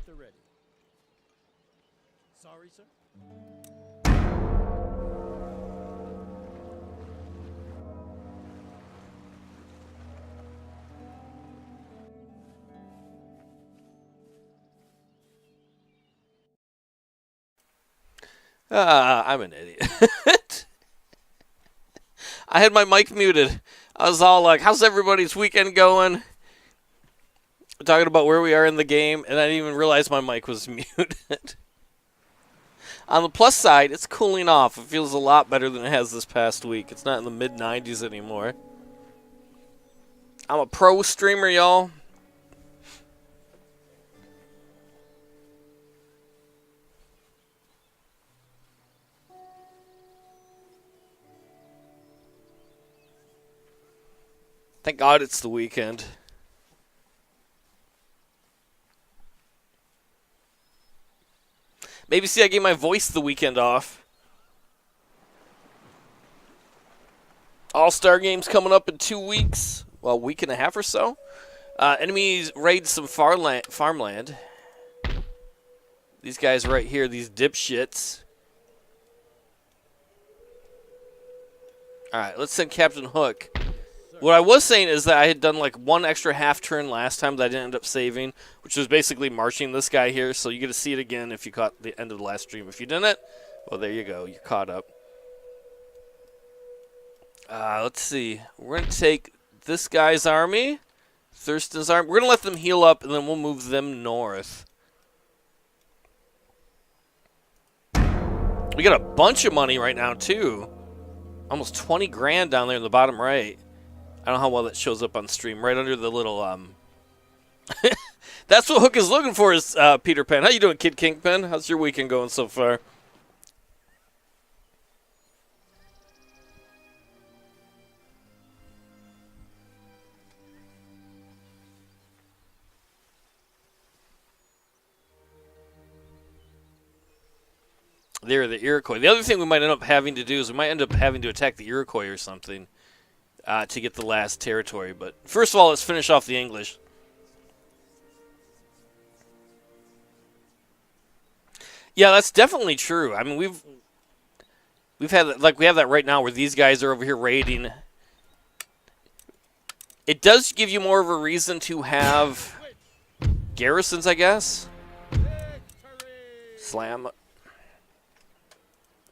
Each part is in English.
the ready. Sorry, sir. I'm an idiot. I had my mic muted. I was all like, how's everybody's weekend going? Talking about where we are in the game, and I didn't even realize my mic was muted. On the plus side, it's cooling off. It feels a lot better than it has this past week. It's not in the mid-90s anymore. I'm a pro streamer, y'all. Thank God it's the weekend. Maybe see I gave my voice the weekend off. All-Star game's coming up in 2 weeks. Well, a week and a half or so. Enemies raid some farmland. These guys right here, these dipshits. Alright, let's send Captain Hook. What I was saying is that I had done like one extra half turn last time that I didn't end up saving, which was basically marching this guy here. So you get to see it again if you caught the end of the last stream. If you didn't, well, there you go. You're caught up. Let's see. We're going to take this guy's army, Thurston's army. We're going to let them heal up, and then we'll move them north. We got a bunch of money right now, too. Almost 20 grand down there in the bottom right. I don't know how well that shows up on stream. Right under the little, That's what Hook is looking for, is Peter Pan. How you doing, Kid Kingpin? How's your weekend going so far? They're the Iroquois. The other thing we might end up having to do is we might end up having to attack the Iroquois or something to get the last territory. But first of all, let's finish off the English. Yeah, that's definitely true. I mean, we've had, like, we have that right now where these guys are over here raiding. It does give you more of a reason to have garrisons, I guess. Slam.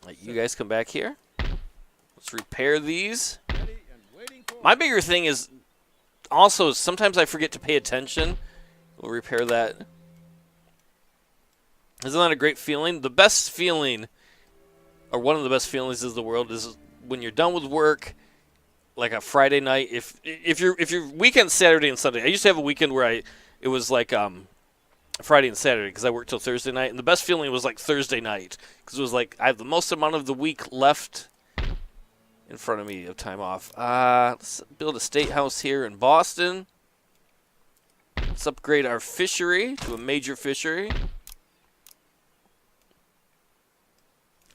Let you guys come back here. Let's repair these. My bigger thing is also sometimes I forget to pay attention. We'll repair that. Isn't that a great feeling? The best feeling, or one of the best feelings in the world, is when you're done with work, like a Friday night. If your weekend Saturday and Sunday. I used to have a weekend where it was like Friday and Saturday because I worked till Thursday night, and the best feeling was like Thursday night because it was like I have the most amount of the week left in front of me of time off. Let's build a state house here in Boston. Let's upgrade our fishery to a major fishery.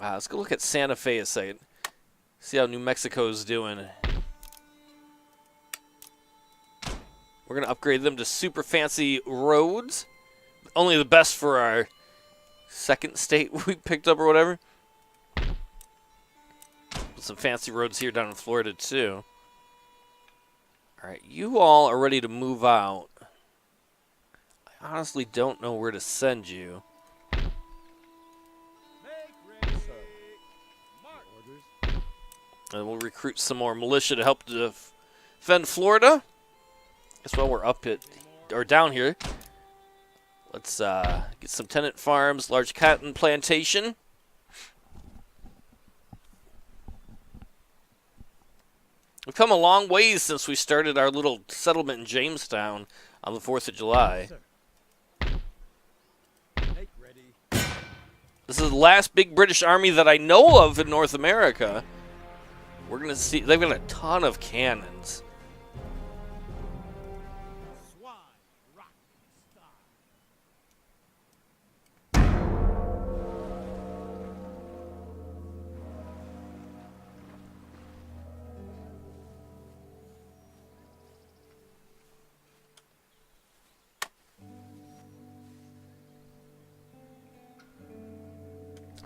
Let's go look at Santa Fe a second. See how New Mexico's doing. We're going to upgrade them to super fancy roads. Only the best for our second state we picked up or whatever. Put some fancy roads here down in Florida too. Alright, you all are ready to move out. I honestly don't know where to send you. And we'll recruit some more militia to help defend Florida. Guess while we're up it, or down here, let's get some tenant farms, large cotton plantation. We've come a long ways since we started our little settlement in Jamestown on the 4th of July. This is the last big British army that I know of in North America. We're going to see, they've got a ton of cannons.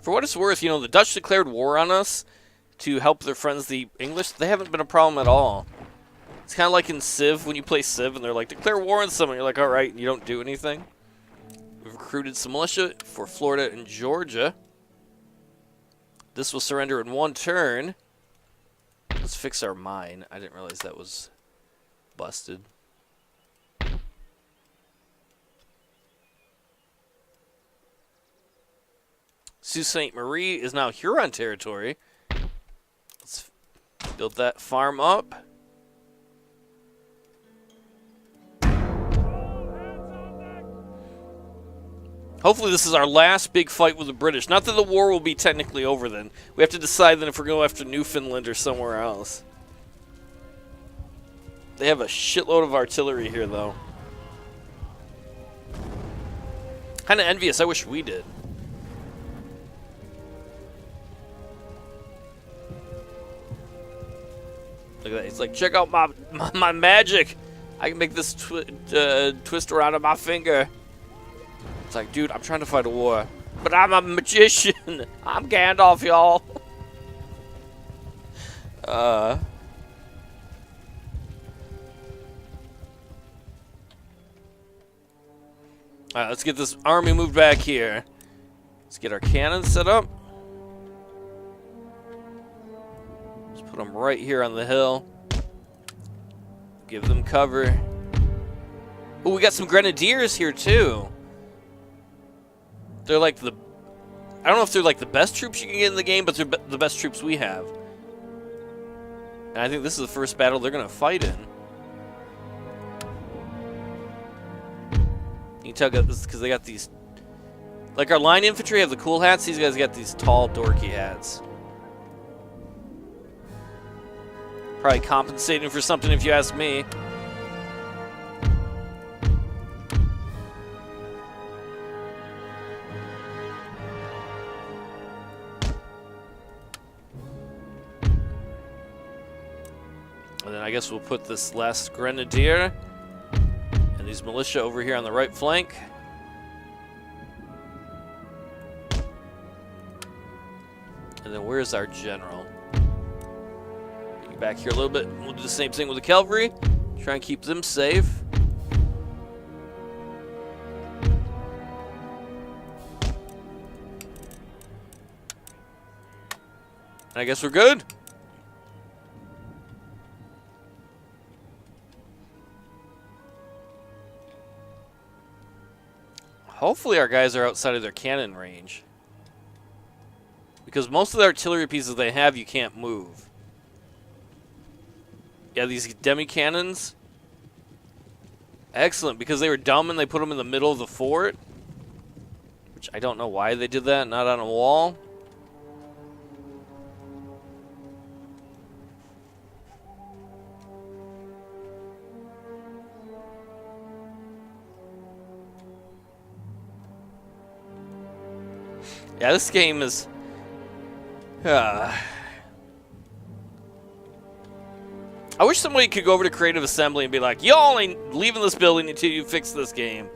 For what it's worth, you know, the Dutch declared war on us to help their friends, the English. They haven't been a problem at all. It's kind of like in Civ, when you play Civ, and they're like, declare war on someone. You're like, all right, and you don't do anything. We've recruited some militia for Florida and Georgia. This will surrender in 1 turn. Let's fix our mine. I didn't realize that was busted. Sault Ste. Marie is now Huron territory. Let's build that farm up. Hopefully this is our last big fight with the British. Not that the war will be technically over then. We have to decide then if we're going after Newfoundland or somewhere else. They have a shitload of artillery here, though. Kind of envious. I wish we did. Look at that. He's like, check out my magic. I can make this twist around on my finger. It's like, dude, I'm trying to fight a war. But I'm a magician. I'm Gandalf, y'all. Alright, let's get this army moved back here. Let's get our cannons set up. Just put them right here on the hill. Give them cover. Oh, we got some grenadiers here, too. They're like the... I don't know if they're like the best troops you can get in the game, but they're the best troops we have. And I think this is the first battle they're going to fight in. You can tell this is because they got these... Like our line infantry have the cool hats. These guys got these tall, dorky hats. Probably compensating for something if you ask me. And then I guess we'll put this last grenadier and these militia over here on the right flank. And then where's our general? Get back here a little bit. We'll do the same thing with the cavalry. Try and keep them safe. And I guess we're good. Hopefully our guys are outside of their cannon range. Because most of the artillery pieces they have, you can't move. Yeah, these demi-cannons. Excellent, because they were dumb and they put them in the middle of the fort. Which I don't know why they did that, not on a wall. Yeah, this game is... I wish somebody could go over to Creative Assembly and be like, y'all ain't leaving this building until you fix this game.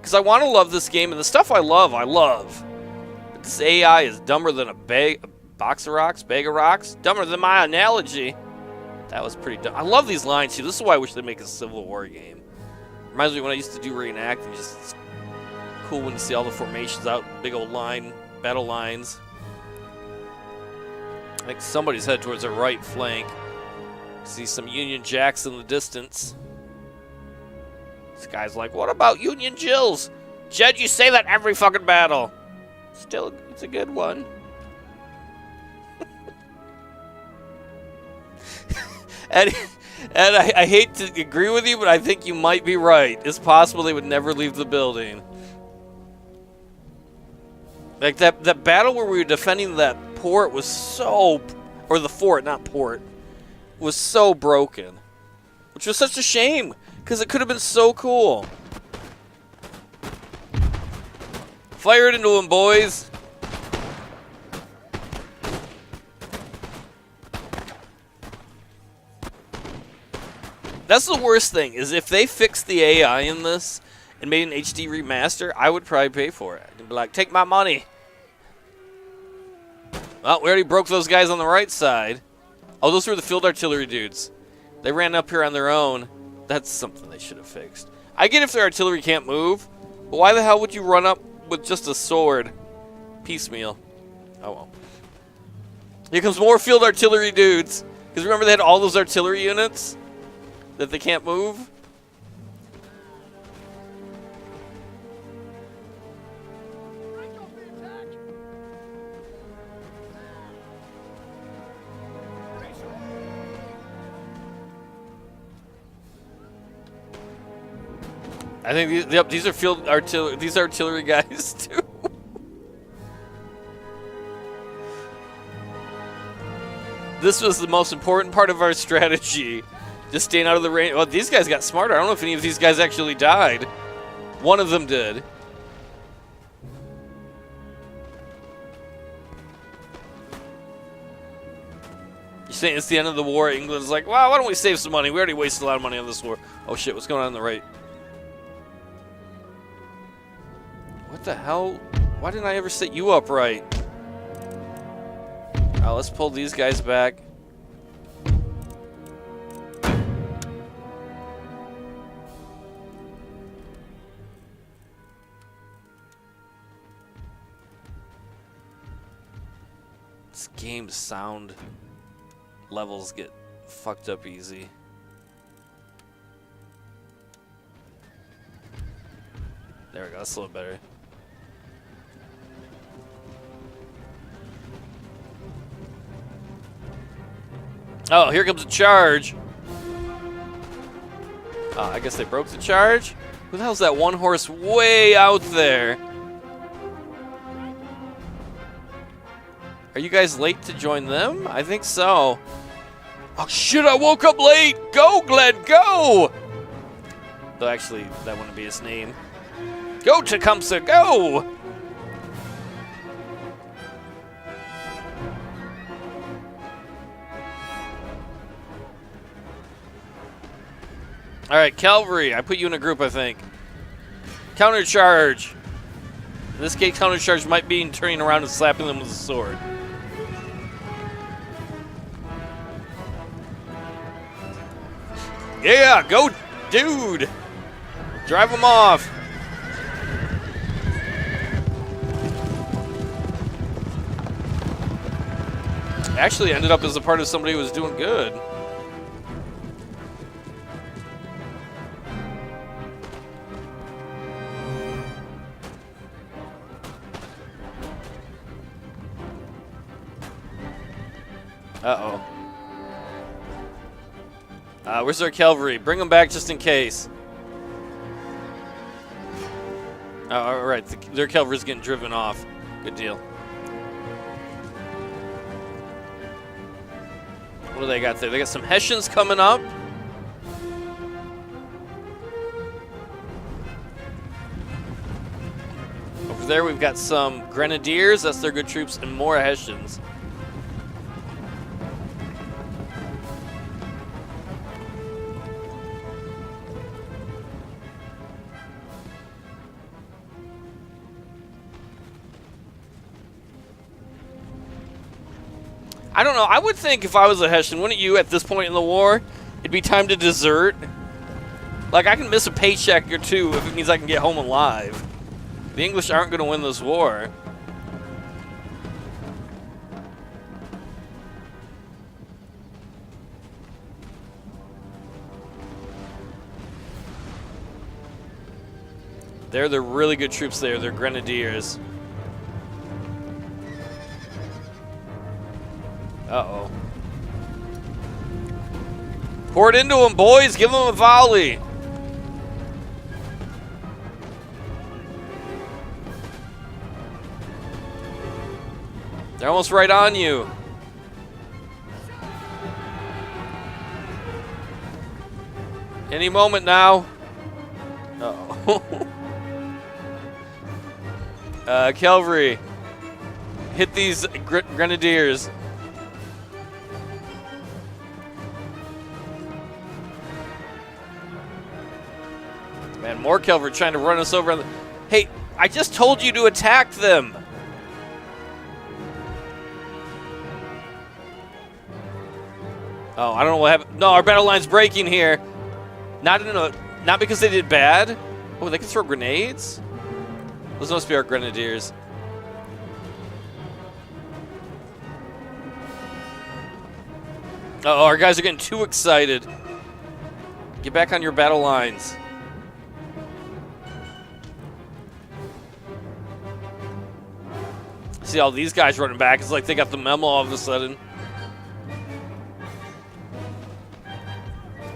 Because I want to love this game, and the stuff I love. But this AI is dumber than a box of rocks, bag of rocks. Dumber than my analogy. That was pretty dumb. I love these lines, too. This is why I wish they'd make a Civil War game. Reminds me when I used to do reenacting, just... cool when you see all the formations out, big old line, battle lines. I think somebody's headed towards the right flank. See some Union Jacks in the distance. This guy's like, what about Union Jills? Jed, you say that every fucking battle. Still, it's a good one. and I hate to agree with you, but I think you might be right. It's possible they would never leave the building. Like that battle where we were defending that port was so, or the fort, not port, was so broken, which was such a shame because it could have been so cool. Fire it into him, boys. That's the worst thing, is if they fixed the AI in this and made an HD remaster, I would probably pay for it. I'd be like, take my money. Well, we already broke those guys on the right side. Oh, those were the field artillery dudes. They ran up here on their own. That's something they should have fixed. I get if their artillery can't move, but why the hell would you run up with just a sword? Piecemeal. Oh well. Here comes more field artillery dudes. Because remember they had all those artillery units that they can't move? I think these are field artillery. These are artillery guys too. This was the most important part of our strategy, just staying out of the range. Well, these guys got smarter. I don't know if any of these guys actually died. One of them did. You're saying it's the end of the war? England's like, wow, why don't we save some money? We already wasted a lot of money on this war. Oh shit, what's going on the right? What the hell? Why didn't I ever set you up right? Let's pull these guys back. This game's sound levels get fucked up easy. There we go, that's a little better. Oh, here comes a charge. Oh, I guess they broke the charge? Who the hell's that one horse way out there? Are you guys late to join them? I think so. Oh shit, I woke up late! Go, Glenn, go! Though actually, that wouldn't be his name. Go, Tecumseh, go! Alright, cavalry. I put you in a group, I think. Countercharge. In this case, countercharge might be turning around and slapping them with a sword. Yeah, go, dude! Drive them off! Actually ended up as a part of somebody who was doing good. Uh-oh. Where's our cavalry? Bring them back just in case. Oh, all right. Their cavalry's getting driven off. Good deal. What do they got there? They got some Hessians coming up. Over there we've got some Grenadiers. That's their good troops, and more Hessians. I don't know. I would think if I was a Hessian, wouldn't you, at this point in the war, it'd be time to desert? Like, I can miss a paycheck or two if it means I can get home alive. The English aren't going to win this war. They're the really good troops there. They're Grenadiers. Uh-oh. Pour it into them, boys. Give them a volley. They're almost right on you. Any moment now. Uh-oh. Cavalry. Hit these Grenadiers. Man, more cavalry trying to run us over. Hey, I just told you to attack them. Oh, I don't know what happened. No, our battle line's breaking here. Not because they did bad. Oh, they can throw grenades? Those must be our grenadiers. Uh-oh, our guys are getting too excited. Get back on your battle lines. See all these guys running back. It's like they got the memo all of a sudden.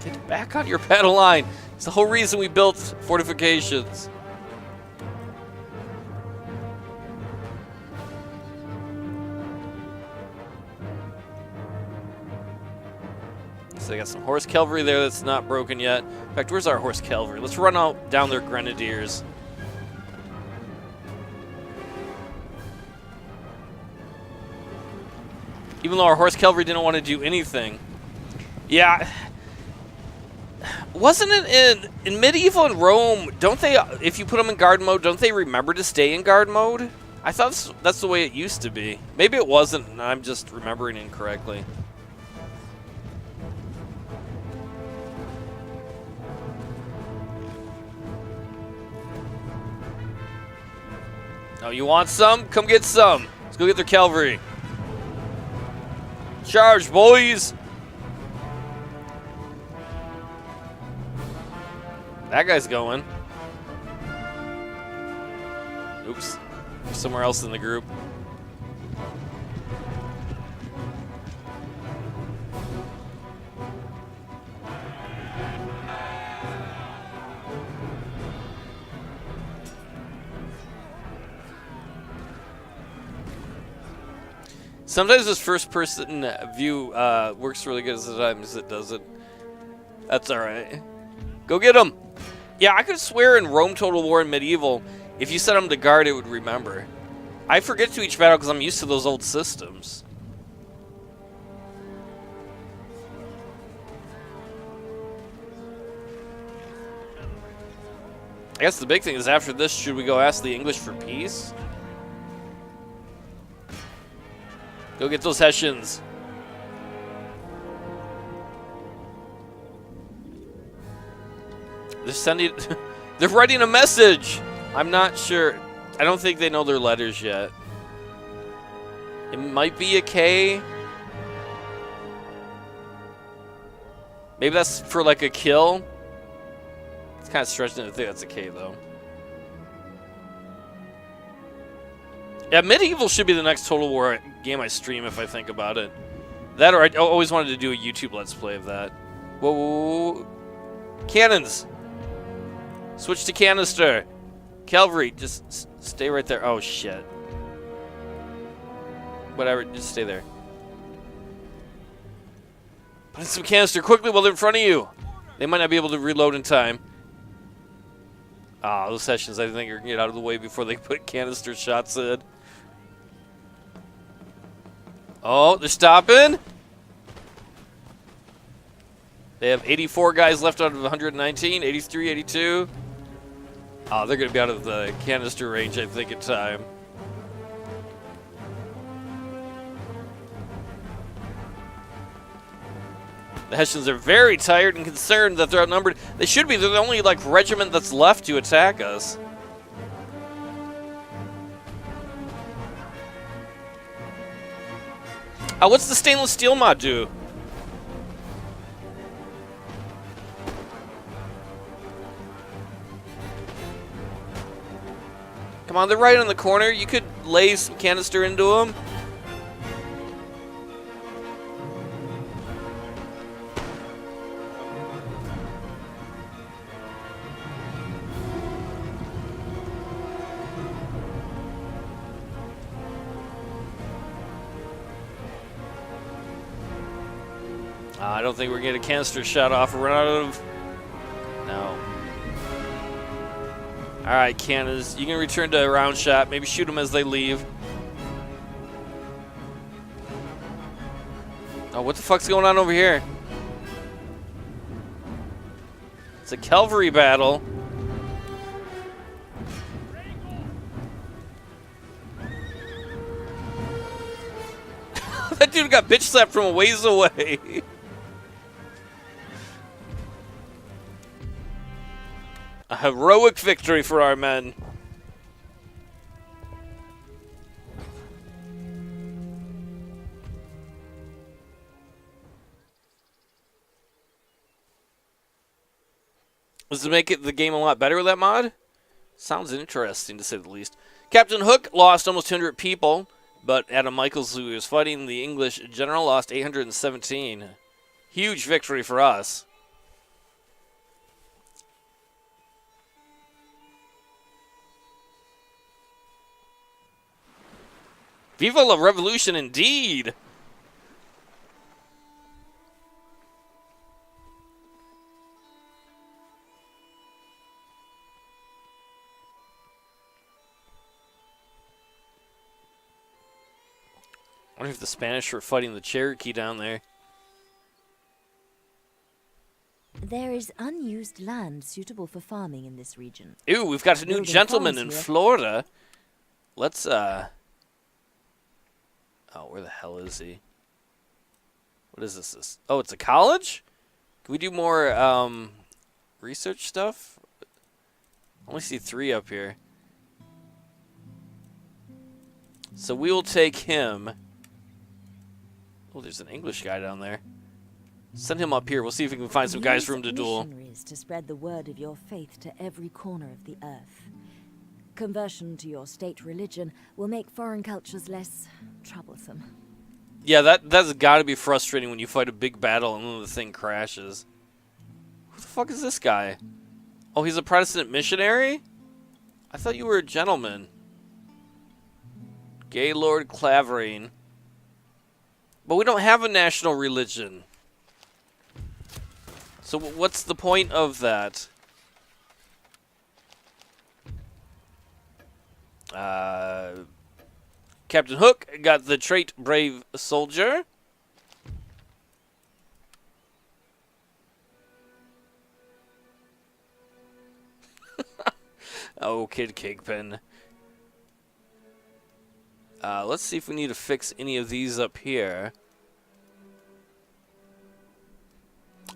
Get back on your battle line. It's the whole reason we built fortifications. So they got some horse cavalry there that's not broken yet. In fact, where's our horse cavalry? Let's run out down their grenadiers. Even though our horse cavalry didn't want to do anything. Yeah. Wasn't it in medieval in Rome, don't they, if you put them in guard mode, don't they remember to stay in guard mode? I thought that's the way it used to be. Maybe it wasn't, and I'm just remembering incorrectly. Oh, you want some? Come get some. Let's go get their cavalry. Charge, boys! That guy's going. Oops. Somewhere else in the group. Sometimes this first-person view works really good, sometimes it doesn't. That's alright. Go get them! Yeah, I could swear in Rome Total War and Medieval, if you set them to guard, it would remember. I forget to each battle because I'm used to those old systems. I guess the big thing is after this, should we go ask the English for peace? Go get those Hessians. They're sending... They're writing a message! I'm not sure. I don't think they know their letters yet. It might be a K. Maybe that's for like a kill. It's kind of stretching to think that's a K though. Yeah, Medieval should be the next Total War game I stream if I think about it. That or I always wanted to do a YouTube Let's Play of that. Whoa, whoa, whoa. Cannons! Switch to canister. Cavalry, just stay right there. Oh, shit. Whatever, just stay there. Put in some canister quickly while they're in front of you. They might not be able to reload in time. Ah, those Hessians, I think, are going to get out of the way before they put canister shots in. Oh, they're stopping. They have 84 guys left out of 119, 83, 82. Oh, they're going to be out of the canister range, I think, in time. The Hessians are very tired and concerned that they're outnumbered. They should be. They're the only, like, regiment that's left to attack us. What's the stainless steel mod do? Come on, they're right on the corner. You could lay some canister into them. I don't think we're going to get a canister shot off. We're out of... No. Alright, cannons. You can return to a round shot. Maybe shoot them as they leave. Oh, what the fuck's going on over here? It's a cavalry battle. That dude got bitch slapped from a ways away. heroic victory for our men. Does it make the game a lot better with that mod? Sounds interesting, to say the least. Captain Hook lost almost 200 people, but Adam Michaels, who was fighting the English general, lost 817. Huge victory for us. Viva la Revolution, indeed! I wonder if the Spanish were fighting the Cherokee down there. There is unused land suitable for farming in this region. Ooh, we've got a new gentleman in Florida. Let's, Oh, where the hell is he? What is this? Oh, it's a college? Can we do more, research stuff? I only see 3 up here. So we will take him. Oh, there's an English guy down there. Send him up here. We'll see if we can find some guys for him to duel. Missionaries to spread the word of your faith to every corner of the earth. Conversion to your state religion will make foreign cultures less troublesome. Yeah, that's got to be frustrating when you fight a big battle and then the thing crashes. Who the fuck is this guy? Oh, he's a Protestant missionary? I thought you were a gentleman. Gaylord Clavering. But we don't have a national religion. So what's the point of that? Captain Hook got the trait Brave Soldier. Oh, Kid Cakepen. Let's see if we need to fix any of these up here.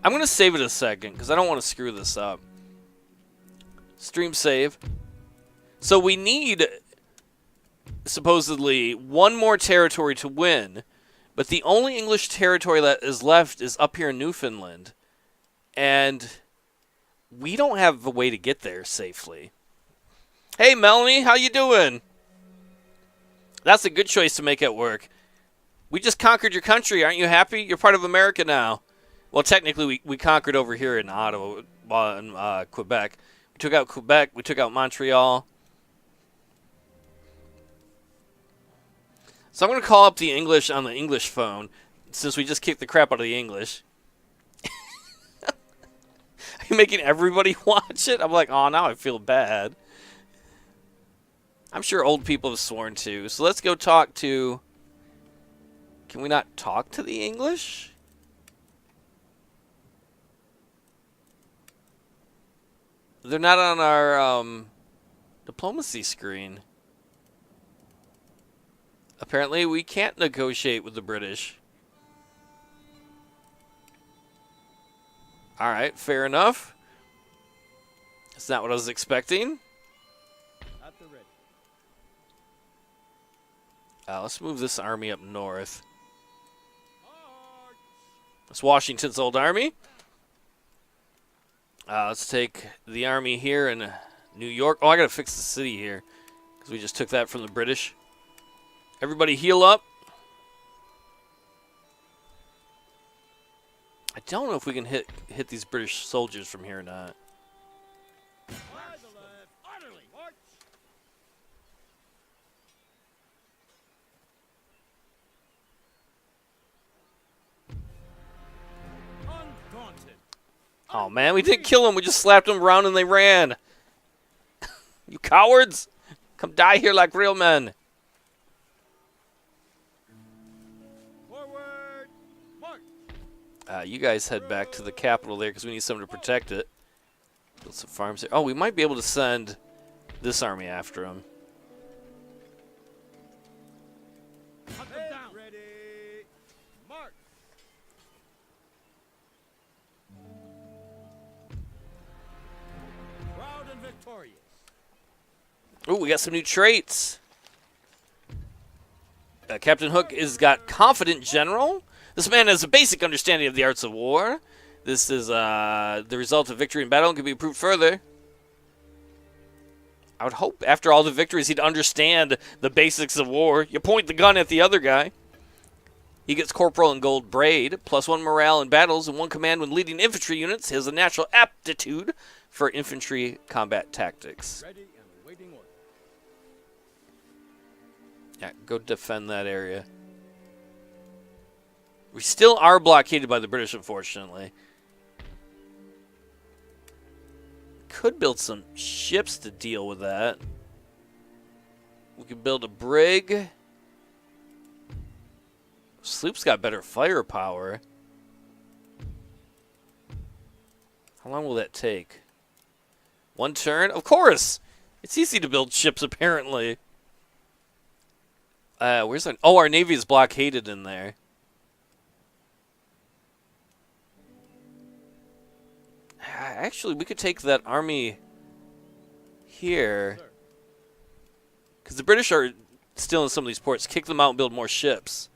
I'm going to save it a second because I don't want to screw this up. Stream save. So we need, supposedly, 1 more territory to win. But the only English territory that is left is up here in Newfoundland. And we don't have a way to get there safely. Hey, Melanie, how you doing? That's a good choice to make at work. We just conquered your country. Aren't you happy? You're part of America now. Well, technically, we conquered over here in Ottawa, in Quebec. We took out Quebec. We took out Montreal. So I'm going to call up the English on the English phone, since we just kicked the crap out of the English. Are you making everybody watch it? I'm like, oh, now I feel bad. I'm sure old people have sworn to. So let's go talk to... Can we not talk to the English? They're not on our diplomacy screen. Apparently, we can't negotiate with the British. Alright, fair enough. That's not what I was expecting. At the ready. Let's move this army up north. That's Washington's old army. Let's take the army here in New York. Oh, I gotta fix the city here because we just took that from the British. Everybody heal up. I don't know if we can hit these British soldiers from here or not. Oh, man, we didn't kill them. We just slapped them around and they ran. You cowards. Come die here like real men. Forward, march. You guys head back to the capital there because we need someone to protect it. Build some farms there. Oh, we might be able to send this army after them. Hunt them down. Ready, march. Proud and victorious. Ooh, we got some new traits. Captain Hook is got confident general. This man has a basic understanding of the arts of war. This is the result of victory in battle and can be improved further. I would hope after all the victories he'd understand the basics of war. You point the gun at the other guy. He gets corporal and gold braid, +1 morale in battles, and 1 command when leading infantry units. He has a natural aptitude for infantry combat tactics. Ready and awaiting order. Yeah, go defend that area. We still are blockaded by the British, unfortunately. Could build some ships to deal with that. We could build a brig. Sloop's got better firepower. How long will that take? 1 turn? Of course! It's easy to build ships, apparently. Where's our... Oh, our Navy is blockaded in there. Actually, we could take that army here. Because the British are still in some of these ports. Kick them out and build more ships.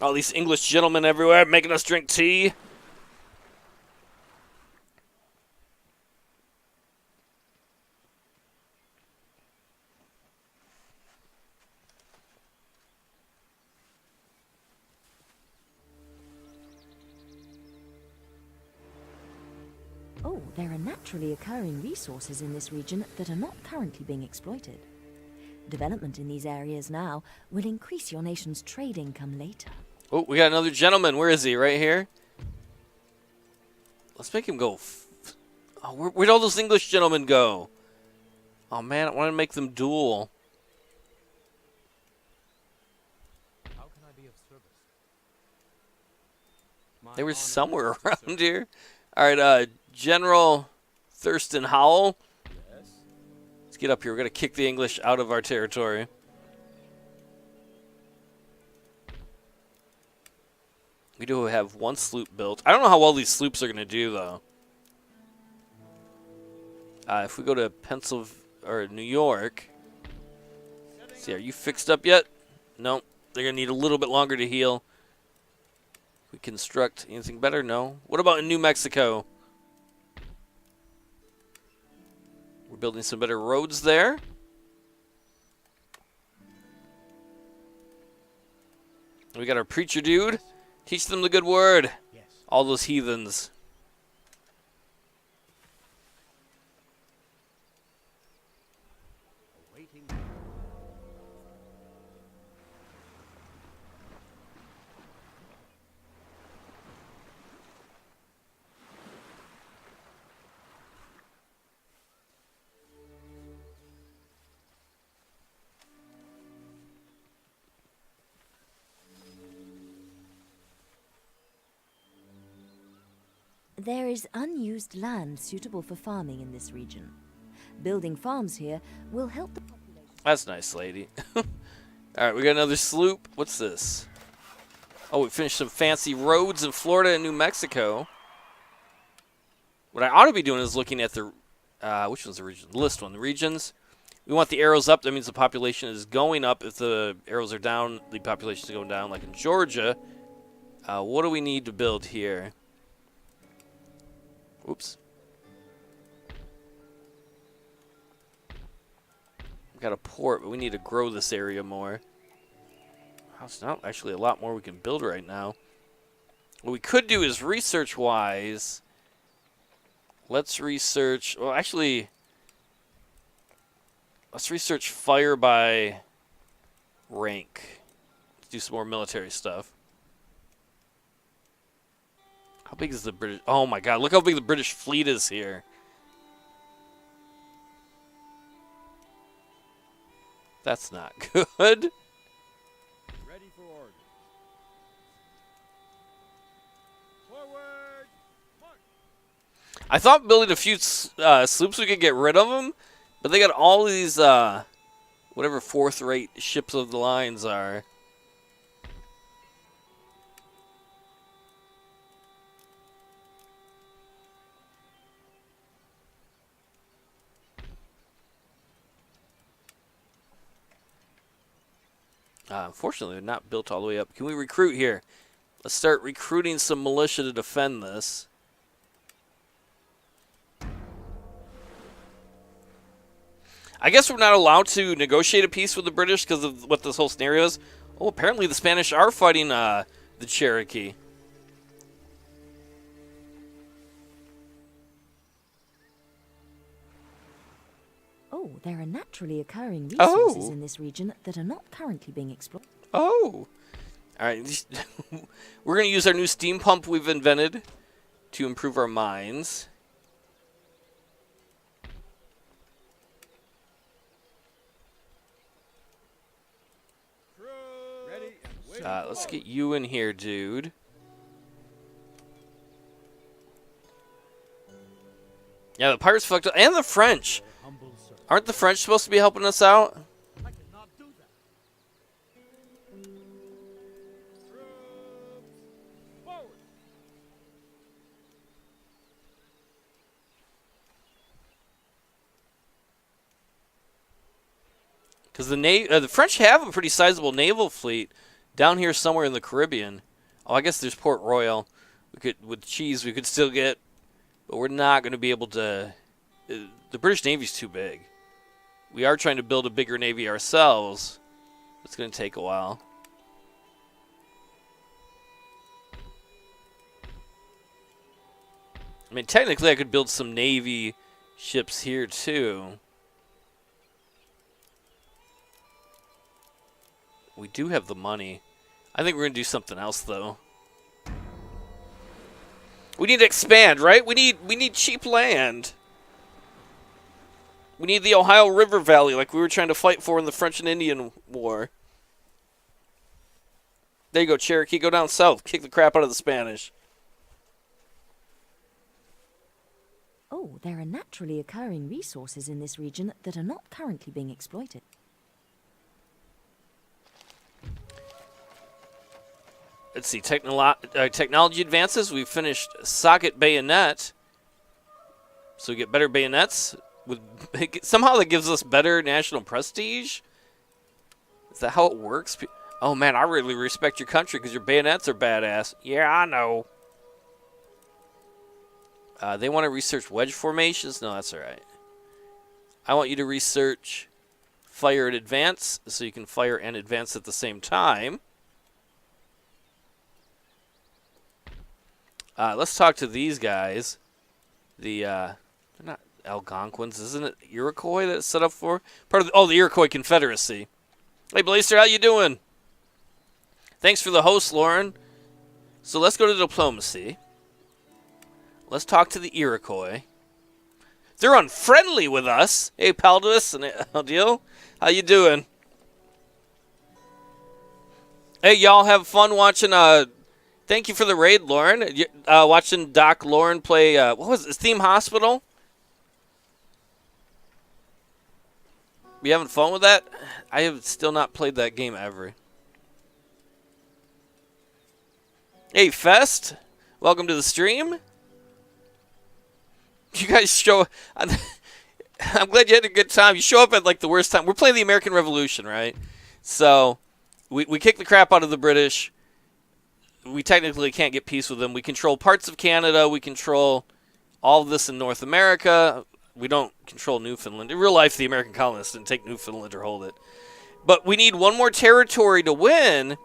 All these English gentlemen everywhere making us drink tea. Oh, there are naturally occurring resources in this region that are not currently being exploited. Development in these areas now will increase your nation's trade income later. Oh, we got another gentleman. Where is he? Right here? Let's make him go. Oh, where'd all those English gentlemen go? Oh, man, I want to make them duel. How can I be of service? They were somewhere around here. All right, General Thurston Howell. Yes. Let's get up here. We're going to kick the English out of our territory. We do have 1 sloop built. I don't know how well these sloops are going to do, though. If we go to Pennsylvania or New York. Let's see, are you fixed up yet? No. They're going to need a little bit longer to heal. We construct anything better? No. What about in New Mexico? We're building some better roads there. We got our preacher dude. Teach them the good word. Yes. All those heathens. Awaiting. There is unused land suitable for farming in this region. Building farms here will help the population. That's nice, lady. Alright, we got another sloop. What's this? Oh, we finished some fancy roads in Florida and New Mexico. What I ought to be doing is looking at the... which one's the region? The list one. The regions. We want the arrows up. That means the population is going up. If the arrows are down, the population is going down. Like in Georgia. What do we need to build here? Oops. We've got a port, but we need to grow this area more. It's not actually a lot more we can build right now. What we could do is research-wise, let's research... Well, actually, let's research fire by rank. Let's do some more military stuff. How big is the British... Oh, my God. Look how big the British fleet is here. That's not good. Ready for orders. Forward. March. I thought building a few sloops we could get rid of them, but they got all these, whatever fourth-rate ships of the lines are. Unfortunately, they're not built all the way up. Can we recruit here? Let's start recruiting some militia to defend this. I guess we're not allowed to negotiate a peace with the British because of what this whole scenario is. Oh, apparently the Spanish are fighting the Cherokee. Oh, there are naturally occurring resources Oh. in this region that are not currently being exploited. Oh. All right. We're going to use our new steam pump we've invented to improve our mines. Ready and waiting. Let's get you in here, dude. Yeah, the pirates fucked up. And the French. Your humble servant. Aren't the French supposed to be helping us out? I cannot do that. Troops forward. Because the French have a pretty sizable naval fleet down here somewhere in the Caribbean. Oh, I guess there's Port Royal. We could, with cheese, we could still get, but we're not going to be able to. The British Navy's too big. We are trying to build a bigger navy ourselves. It's going to take a while. I mean, technically, I could build some navy ships here too. We do have the money. I think we're going to do something else, though. We need to expand, right? We need cheap land. We need the Ohio River Valley like we were trying to fight for in the French and Indian War. There you go, Cherokee. Go down south. Kick the crap out of the Spanish. Oh, there are naturally occurring resources in this region that are not currently being exploited. Let's see. Technology advances. We finished socket bayonet. So we get better bayonets. Somehow that gives us better national prestige. Is that how it works? Oh, man, I really respect your country because your bayonets are badass. Yeah, I know. They want to research wedge formations? No, that's all right. I want you to research fire and advance so you can fire and advance at the same time. Let's talk to these guys. They're not Algonquins, isn't it? Iroquois that's set up for part of the Iroquois Confederacy. Hey, Blazer, how you doing? Thanks for the host, Lauren. So let's go to diplomacy. Let's talk to the Iroquois. They're unfriendly with us. Hey, Paldus and Aldil, how you doing? Hey, y'all have fun watching. Thank you for the raid, Lauren. Watching Doc Lauren play. What was it? Theme Hospital. We having fun with that? I have still not played that game ever. Hey, Fest. Welcome to the stream. You guys show... I'm glad you had a good time. You show up at, like, the worst time. We're playing the American Revolution, right? So, we kick the crap out of the British. We technically can't get peace with them. We control parts of Canada. We control all of this in North America. We don't control Newfoundland. In real life, the American colonists didn't take Newfoundland or hold it. But we need one more territory to win.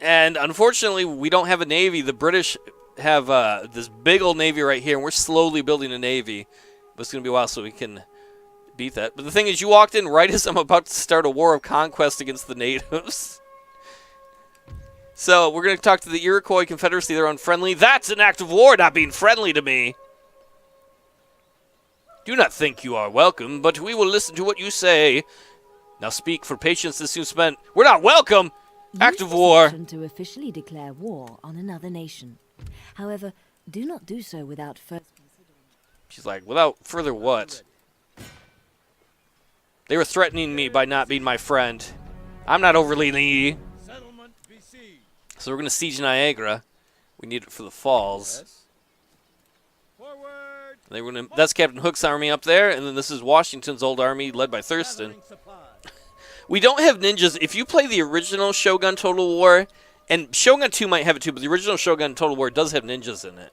And unfortunately, we don't have a navy. The British have this big old navy right here, and we're slowly building a navy. But it's going to be a while so we can beat that. But the thing is, you walked in right as I'm about to start a war of conquest against the natives. So we're going to talk to the Iroquois Confederacy. They're unfriendly. That's an act of war, not being friendly to me. Do not think you are welcome, but we will listen to what you say. Now speak, for patience this you spent. We're not welcome! Act Use of this war. option to officially declare war on another nation. However, do not do so without first considering. She's like, without further what? They were threatening me by not being my friend. I'm not overly needy. Settlement besieged. So we're going to siege Niagara. We need it for the falls. Yes. Forward. That's Captain Hook's army up there, and then this is Washington's old army led by Thurston. Gathering supplies. We don't have ninjas. If you play the original Shogun Total War, and Shogun 2 might have it too, but the original Shogun Total War does have ninjas in it.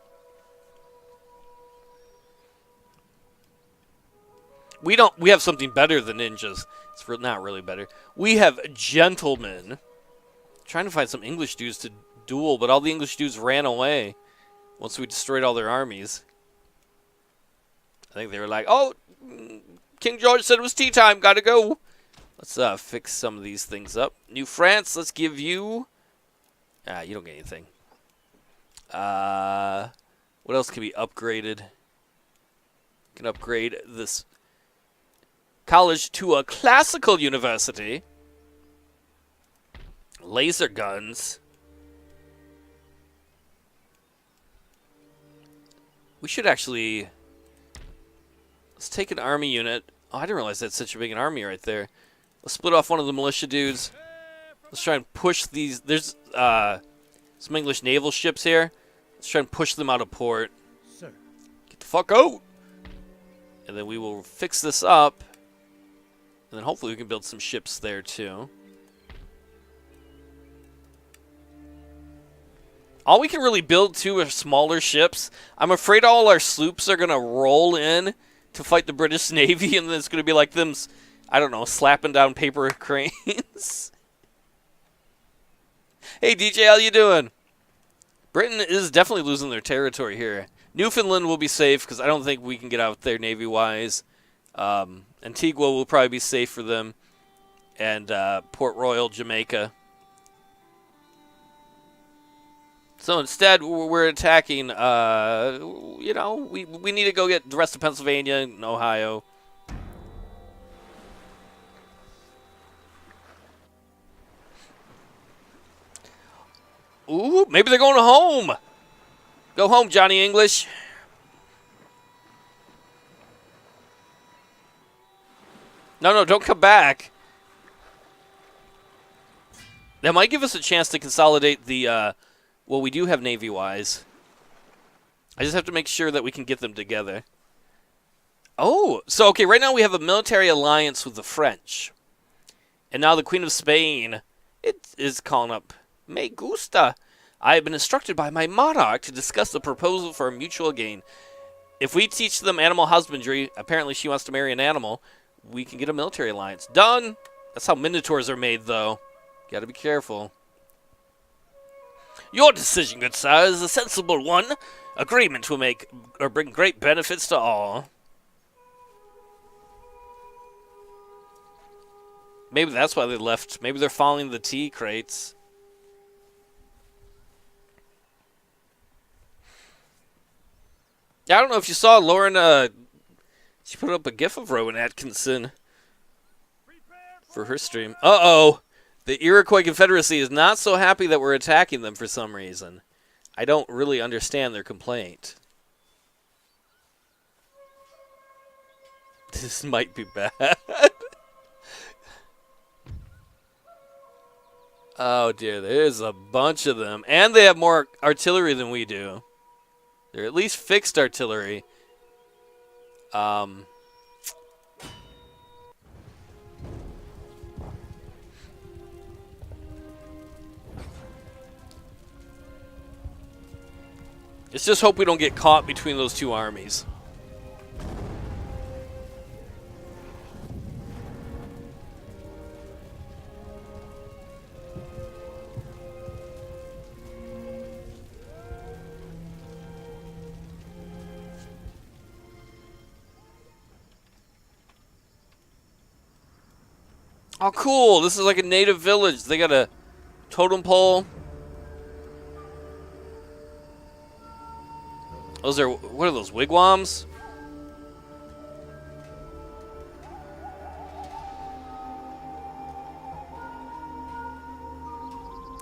We have something better than ninjas. It's not really better. We have gentlemen. Trying to find some English dudes to duel, but all the English dudes ran away once we destroyed all their armies. I think they were like, oh, King George said it was tea time. Gotta go. Let's fix some of these things up. New France, let's give you... you don't get anything. What else can be upgraded? Can upgrade this college to a classical university. Laser guns. We should actually... Let's take an army unit. Oh, I didn't realize that's such a big an army right there. Let's split off one of the militia dudes. Let's try and push these... There's some English naval ships here. Let's try and push them out of port. Sir. Get the fuck out! And then we will fix this up. And then hopefully we can build some ships there too. All we can really build too are smaller ships. I'm afraid all our sloops are going to roll in to fight the British Navy, and then it's going to be like them, I don't know, slapping down paper cranes. Hey DJ, how you doing? Britain is definitely losing their territory here. Newfoundland will be safe because I don't think we can get out there Navy-wise. Antigua will probably be safe for them. And Port Royal, Jamaica. So instead, we're attacking, you know, we need to go get the rest of Pennsylvania and Ohio. Ooh, maybe they're going home. Go home, Johnny English. No, don't come back. That might give us a chance to consolidate the, well, we do have Navy-wise. I just have to make sure that we can get them together. Oh, so, okay, right now we have a military alliance with the French. And now the Queen of Spain is calling up, Me gusta. I have been instructed by my monarch to discuss the proposal for a mutual gain. If we teach them animal husbandry, apparently she wants to marry an animal, we can get a military alliance. Done! That's how Minotaurs are made, though. Gotta be careful. Your decision, good sir, is a sensible one. Agreement will make or bring great benefits to all. Maybe that's why they left. Maybe they're following the tea crates. Yeah, I don't know if you saw Lauren, she put up a gif of Rowan Atkinson for her stream. Uh-oh! The Iroquois Confederacy is not so happy that we're attacking them for some reason. I don't really understand their complaint. This might be bad. Oh dear, there's a bunch of them. And they have more artillery than we do. They're at least fixed artillery. Let's just hope we don't get caught between those two armies. Oh, cool. This is like a native village. They got a totem pole. Those are, what are those, wigwams?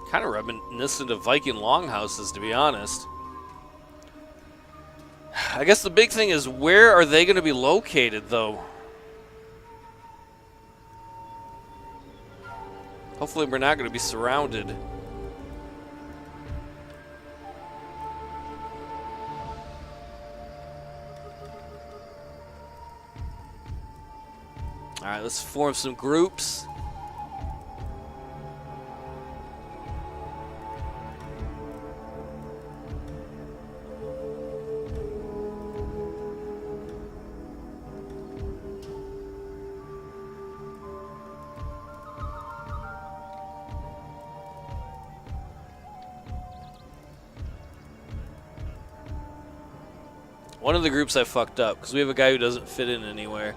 Kind of reminiscent of Viking longhouses, to be honest. I guess the big thing is, where are they going to be located, though? Hopefully we're not going to be surrounded. Alright, let's form some groups. One of the groups I fucked up because we have a guy who doesn't fit in anywhere.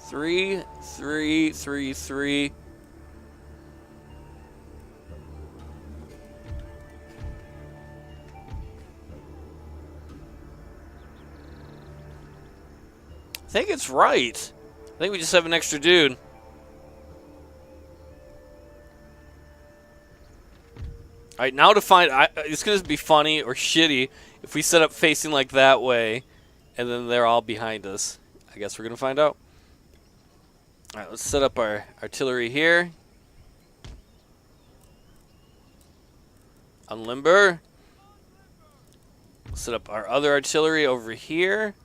3, 3, 3, 3. I think it's right. I think we just have an extra dude. Alright, now to find... it's going to be funny or shitty if we set up facing like that way, and then they're all behind us. I guess we're going to find out. Alright, let's set up our artillery here. Unlimber. Let's set up our other artillery over here.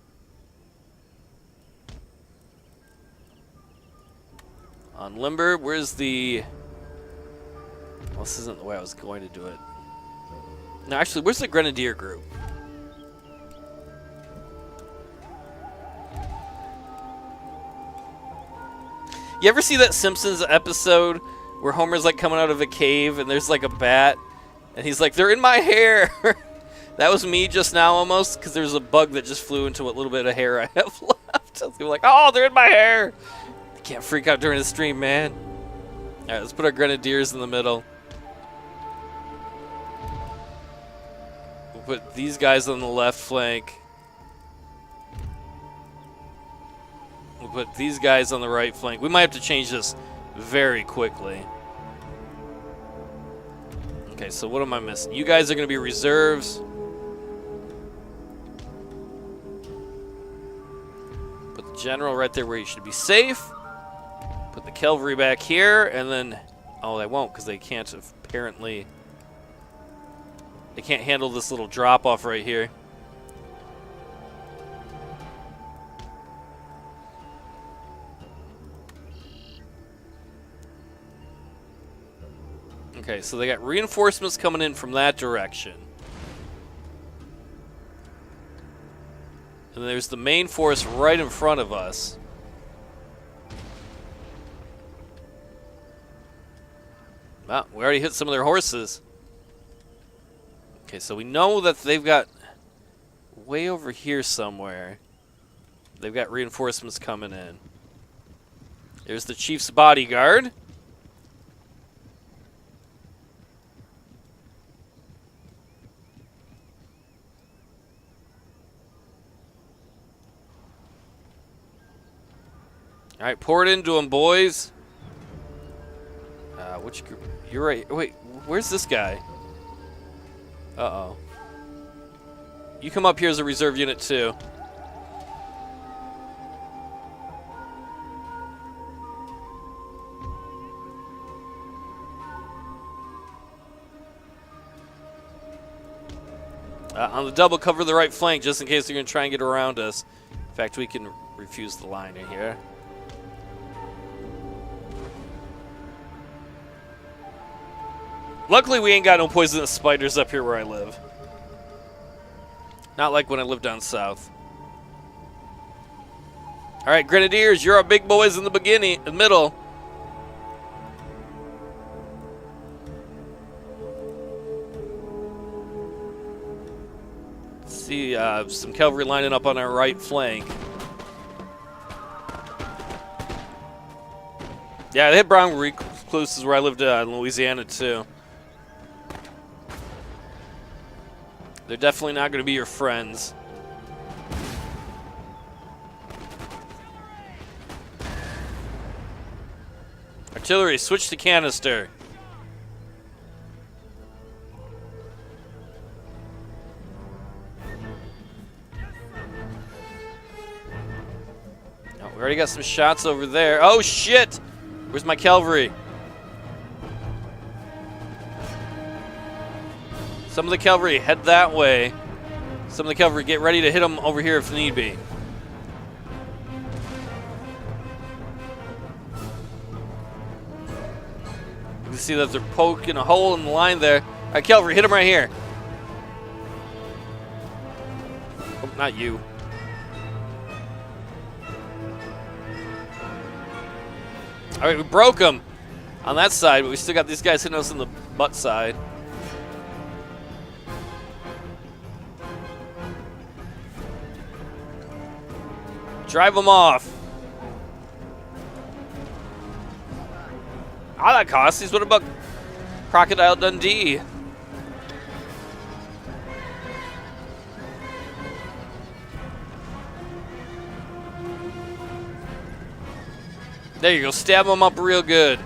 Unlimber. Where's the... Well, this isn't the way I was going to do it. No, actually, where's the Grenadier group? You ever see that Simpsons episode where Homer's like coming out of a cave and there's like a bat and he's like, they're in my hair? That was me just now almost, because there's a bug that just flew into what little bit of hair I have left. I was like, oh, they're in my hair. I can't freak out during the stream, man. Alright, let's put our Grenadiers in the middle. We'll put these guys on the left flank. We'll put these guys on the right flank. We might have to change this very quickly. Okay, so what am I missing? You guys are going to be reserves. Put the general right there where he should be safe. Put the cavalry back here, and then... Oh, they won't, because they can't apparently... They can't handle this little drop-off right here. Okay, so they got reinforcements coming in from that direction. And there's the main force right in front of us. Well, we already hit some of their horses. Okay, so we know that they've got way over here somewhere. They've got reinforcements coming in. There's the chief's bodyguard. All right, pour it into them, boys. Which group? You're right. Wait, where's this guy? Uh-oh. You come up here as a reserve unit, too. On the double, cover the right flank, just in case they're going to try and get around us. In fact, we can refuse the line in here. Luckily, we ain't got no poisonous spiders up here where I live. Not like when I lived down south. All right, Grenadiers, you're our big boys in the beginning, the middle. Let's see some cavalry lining up on our right flank. Yeah, they hit Brown Recluses where I lived in Louisiana, too. They're definitely not going to be your friends. Artillery, switch to canister. Oh, we already got some shots over there. Oh, shit! Where's my cavalry? Some of the cavalry head that way. Some of the cavalry get ready to hit them over here if need be. You can see that they're poking a hole in the line there. All right, cavalry, hit them right here. Oh, not you. All right, we broke them on that side, but we still got these guys hitting us in the butt side. Drive them off. Ah, that costs. What about Crocodile Dundee? There you go. Stab them up real good.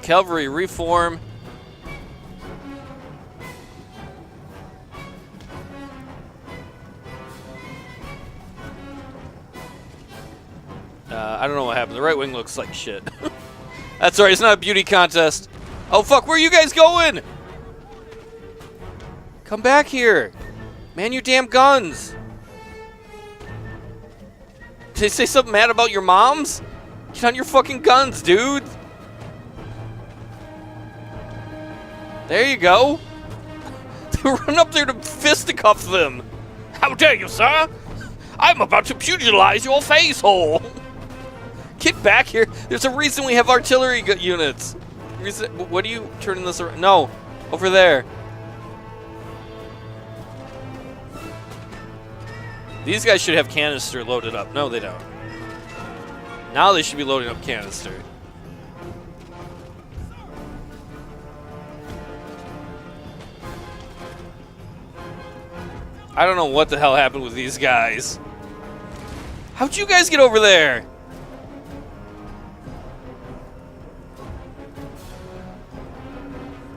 Cavalry reform. I don't know what happened. The right wing looks like shit. That's alright. It's not a beauty contest. Oh, fuck. Where are you guys going? Come back here. Man, your damn guns. Did they say something mad about your moms? Get on your fucking guns, dude. There you go. They run up there to fisticuff them. How dare you, sir? I'm about to pugilize your face hole. Get back here. There's a reason we have artillery units. What are you turning this around? No, over there. These guys should have canister loaded up. No, they don't. Now they should be loading up canister. I don't know what the hell happened with these guys. How'd you guys get over there?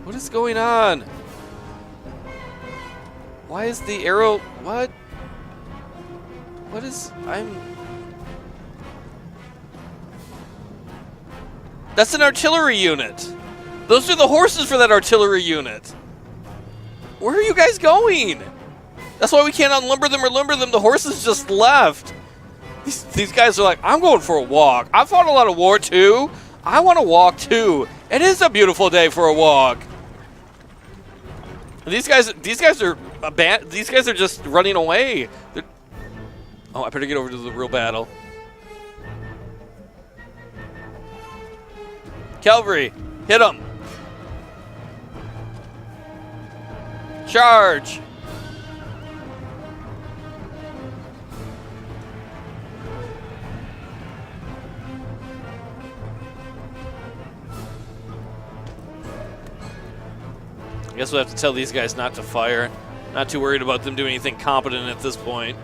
What is going on? Why is the arrow... What? What is... That's an artillery unit. Those are the horses for that artillery unit. Where are you guys going? That's why we can't unlimber them or limber them. The horses just left. These guys are like, I'm going for a walk. I fought a lot of war too. I want to walk too. It is a beautiful day for a walk. These guys are just running away. Oh, I better get over to the real battle. Cavalry, hit them. Charge. I guess we'll have to tell these guys not to fire. Not too worried about them doing anything competent at this point.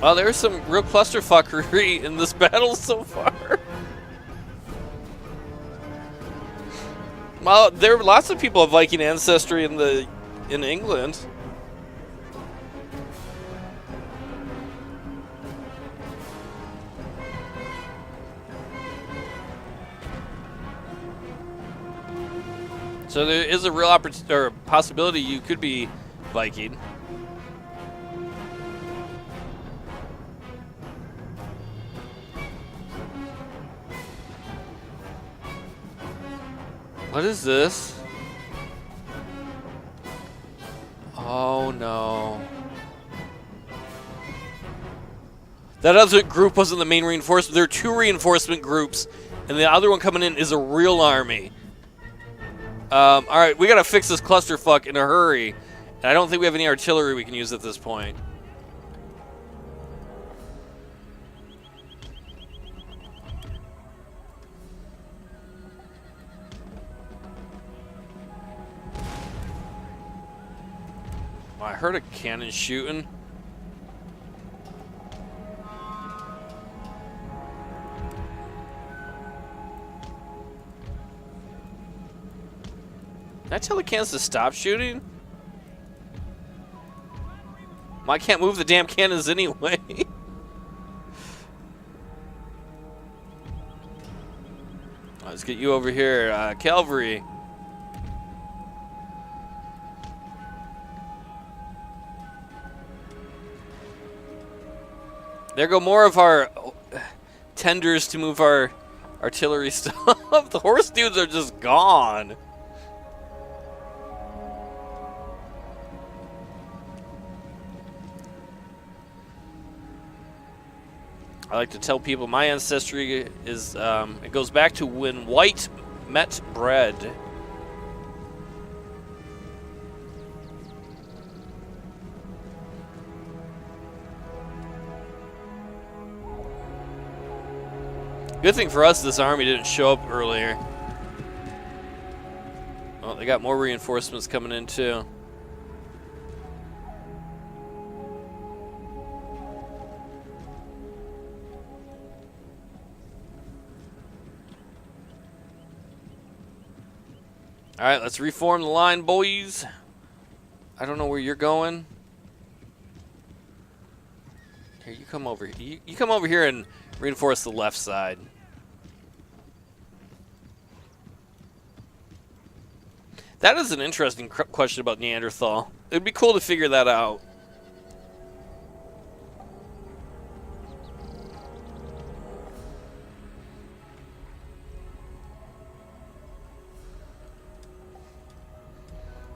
Well, there's some real clusterfuckery in this battle so far. Well, there are lots of people of Viking ancestry in England. So there is a real possibility you could be Viking. What is this? Oh no. That other group wasn't the main reinforcement. There are two reinforcement groups, and the other one coming in is a real army. Alright, we gotta fix this clusterfuck in a hurry. And I don't think we have any artillery we can use at this point. I heard a cannon shooting. Did I tell the cannons to stop shooting? Well, I can't move the damn cannons anyway. Let's get you over here, cavalry. There go more of our tenders to move our artillery stuff. The horse dudes are just gone. I like to tell people my ancestry is, it goes back to when white met bread. Good thing for us this army didn't show up earlier. Well, they got more reinforcements coming in too. Alright, let's reform the line, boys. I don't know where you're going. Here, you come over. You come over here and reinforce the left side. That is an interesting question about Neanderthal. It'd be cool to figure that out.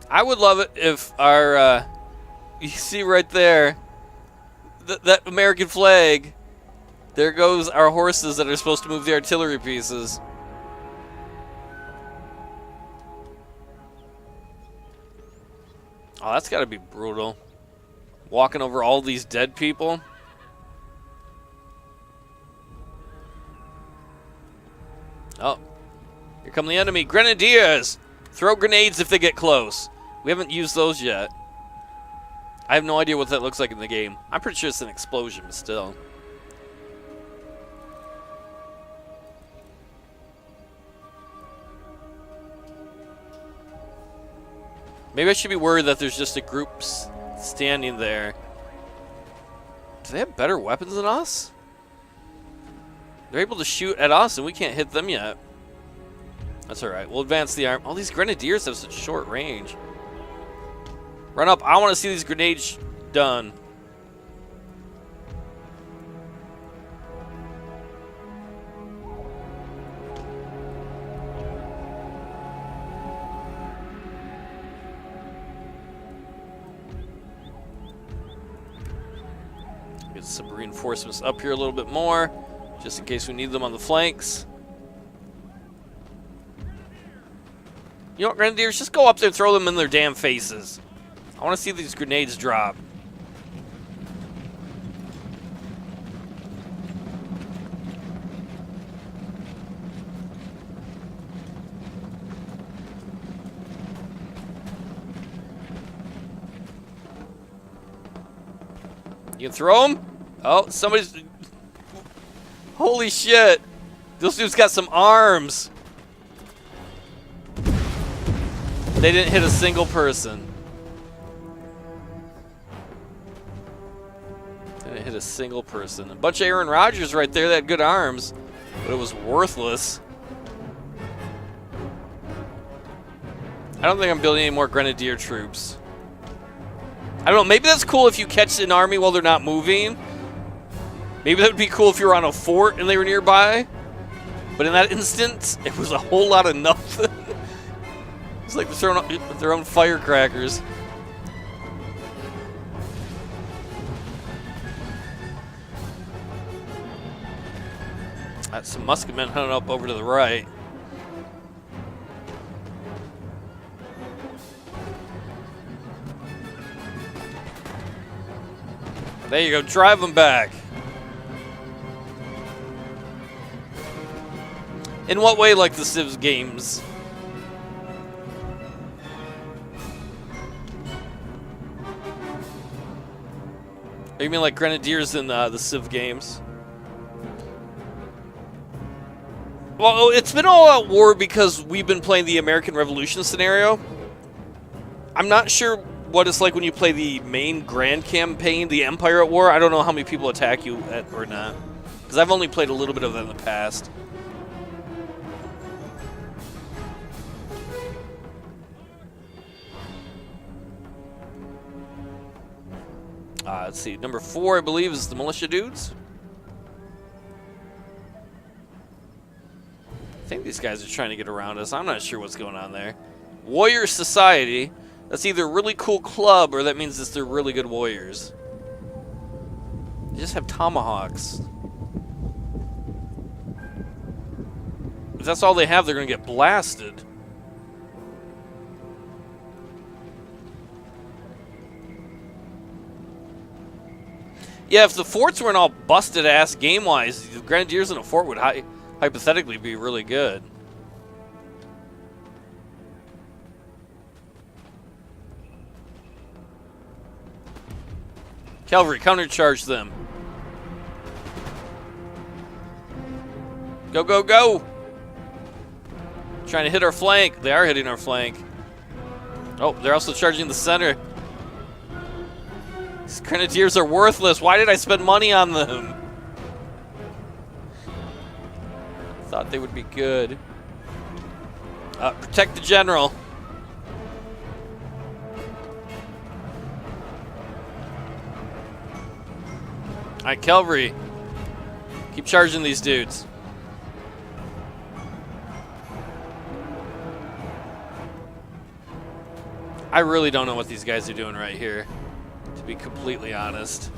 I would love it if our, you see right there, that American flag, there goes our horses that are supposed to move the artillery pieces. Oh, that's got to be brutal. Walking over all these dead people. Oh, here come the enemy. Grenadiers! Throw grenades if they get close. We haven't used those yet. I have no idea what that looks like in the game. I'm pretty sure it's an explosion, but still. Maybe I should be worried that there's just a group standing there. Do they have better weapons than us? They're able to shoot at us and we can't hit them yet. That's alright. We'll advance the arm. All these grenadiers have such short range. Run up. I want to see these grenades done. Get some reinforcements up here a little bit more, just in case we need them on the flanks. You know what, Grenadiers? Just go up there and throw them in their damn faces. I want to see these grenades drop. You can throw them? Oh, somebody's... Holy shit. Those dudes got some arms. They didn't hit a single person. They didn't hit a single person. A bunch of Aaron Rodgers right there that had good arms, but it was worthless. I don't think I'm building any more Grenadier troops. I don't know, maybe that's cool if you catch an army while they're not moving. Maybe that would be cool if you were on a fort and they were nearby. But in that instance, it was a whole lot of nothing. It's like they're throwing out their own firecrackers. That's some musketmen hunting up over to the right. There you go, drive them back. In what way, like the Civ games? Or you mean like Grenadiers in the Civ games? Well, it's been all out war because we've been playing the American Revolution scenario. I'm not sure what it's like when you play the main grand campaign, the Empire at War. I don't know how many people attack you or not. Because I've only played a little bit of that in the past. Let's see. Number 4, I believe, is the militia dudes. I think these guys are trying to get around us. I'm not sure what's going on there. Warrior Society. That's either a really cool club or that means that they're really good warriors. They just have tomahawks. If that's all they have, they're going to get blasted. Yeah, if the forts weren't all busted ass game-wise, the Grenadiers in a fort would hypothetically be really good. Cavalry, countercharge them. Go, go, go! Trying to hit our flank. They are hitting our flank. Oh, they're also charging the center. These Grenadiers are worthless. Why did I spend money on them? Thought they would be good. Protect the general. Alright, cavalry. Keep charging these dudes. I really don't know what these guys are doing right here, to be completely honest.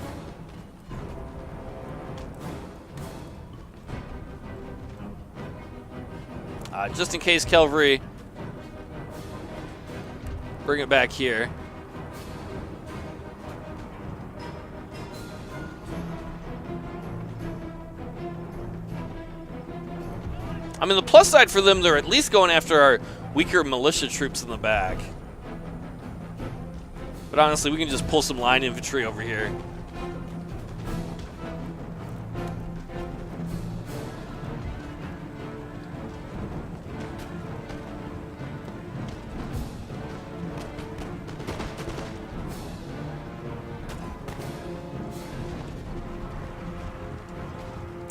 Just in case, cavalry, bring it back here. I mean, the plus side for them, they're at least going after our weaker militia troops in the back. But honestly, we can just pull some line infantry over here.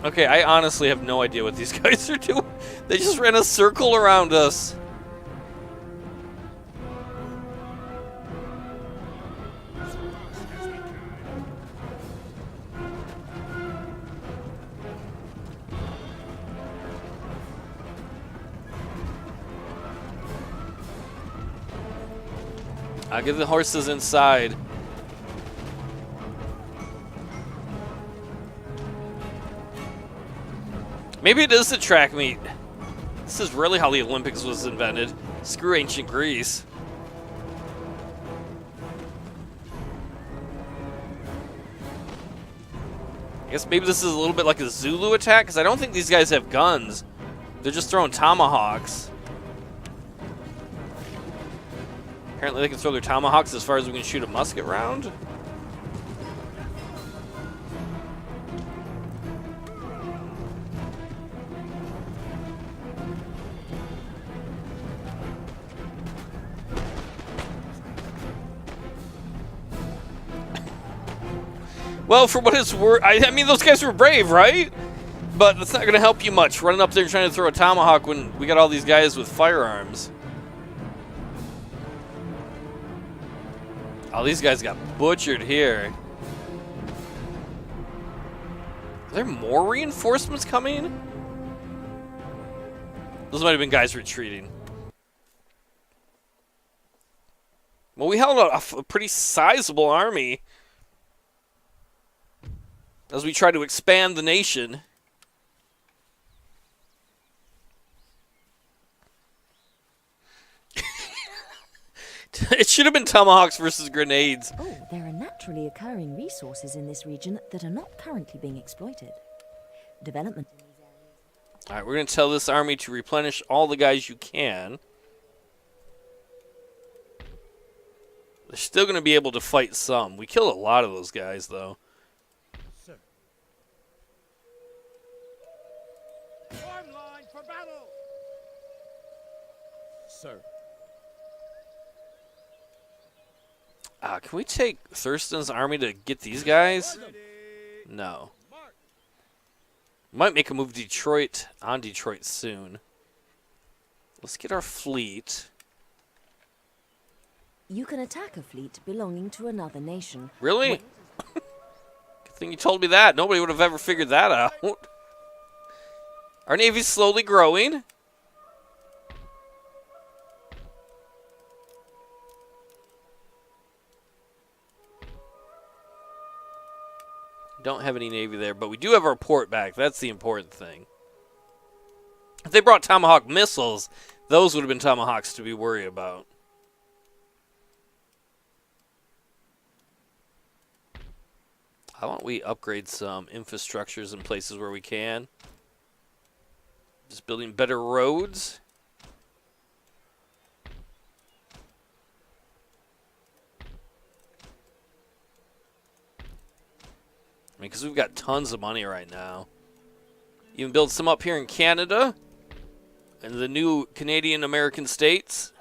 Okay, I honestly have no idea what these guys are doing. They just ran a circle around us. I'll get the horses inside. Maybe it is the track meet. This is really how the Olympics was invented. Screw ancient Greece. I guess maybe this is a little bit like a Zulu attack, because I don't think these guys have guns. They're just throwing tomahawks. Apparently they can throw their tomahawks as far as we can shoot a musket round. Well, for what it's worth, I mean, those guys were brave, right? But that's not going to help you much, running up there and trying to throw a tomahawk when we got all these guys with firearms. Oh, these guys got butchered here. Are there more reinforcements coming? Those might have been guys retreating. Well, we held a pretty sizable army as we try to expand the nation. It should have been tomahawks versus grenades. Oh, there are naturally occurring resources in this region that are not currently being exploited. Development in these areas. Alright, we're going to tell this army to replenish all the guys you can. They're still going to be able to fight some. We killed a lot of those guys, though. Sir. Form line for battle. Sir. Can we take Thurston's army to get these guys? Ready. No. March. Might make a move Detroit on Detroit soon. Let's get our fleet. You can attack a fleet belonging to another nation. Really? Good thing you told me that. Nobody would have ever figured that out. Our navy's slowly growing. Don't have any navy there, but we do have our port back. That's the important thing. If they brought Tomahawk missiles, those would have been Tomahawks to be worried about. How about we upgrade some infrastructures in places where we can? Just building better roads. I mean, because we've got tons of money right now. Even build some up here in Canada and the new Canadian American states.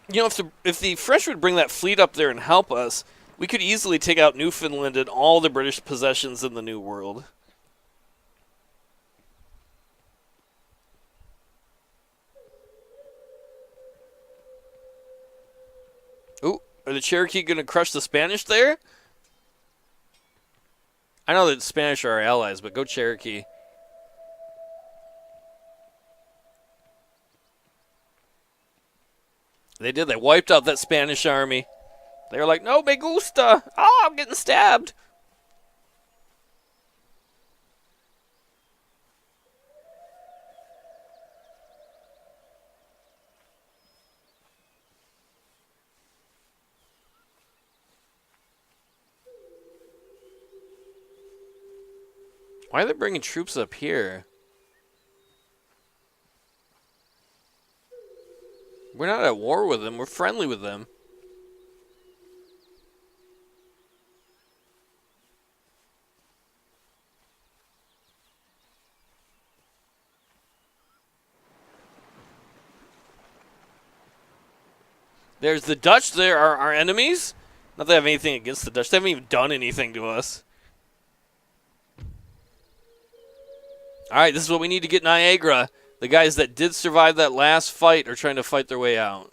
You know, if the French would bring that fleet up there and help us, we could easily take out Newfoundland and all the British possessions in the New World. Ooh, are the Cherokee going to crush the Spanish there? I know that the Spanish are our allies, but go Cherokee. They did. They wiped out that Spanish army. They were like, no me gusta. Oh, I'm getting stabbed. Why are they bringing troops up here? We're not at war with them. We're friendly with them. There's the Dutch. There are our enemies. Not that I have anything against the Dutch. They haven't even done anything to us. Alright, this is what we need to get Niagara. The guys that did survive that last fight are trying to fight their way out.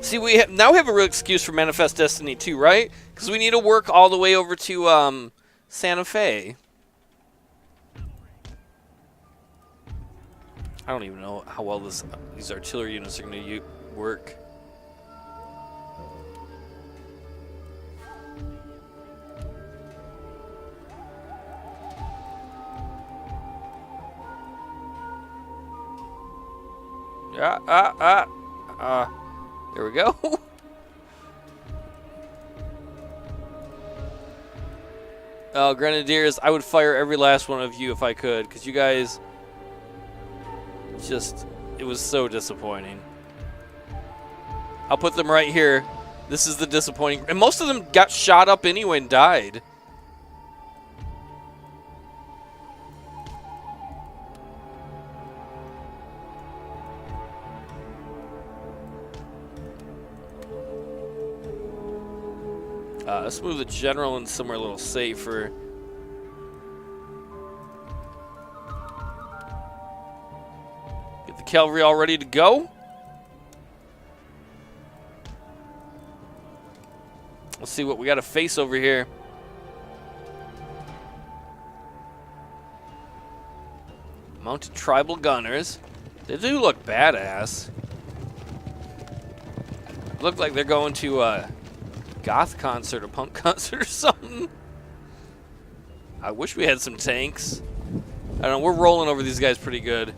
See, now we have a real excuse for Manifest Destiny 2, right? Because we need to work all the way over to Santa Fe. I don't even know how well these artillery units are going to work. There we go. Grenadiers, I would fire every last one of you if I could, because you guys it was so disappointing. I'll put them right here. This is the disappointing, and most of them got shot up anyway and died. Let's move the general in somewhere a little safer. Get the cavalry all ready to go. Let's see what we got to face over here. Mounted tribal gunners. They do look badass. Look like they're going to goth concert or punk concert or something. I wish we had some tanks. I don't know, we're rolling over these guys pretty good.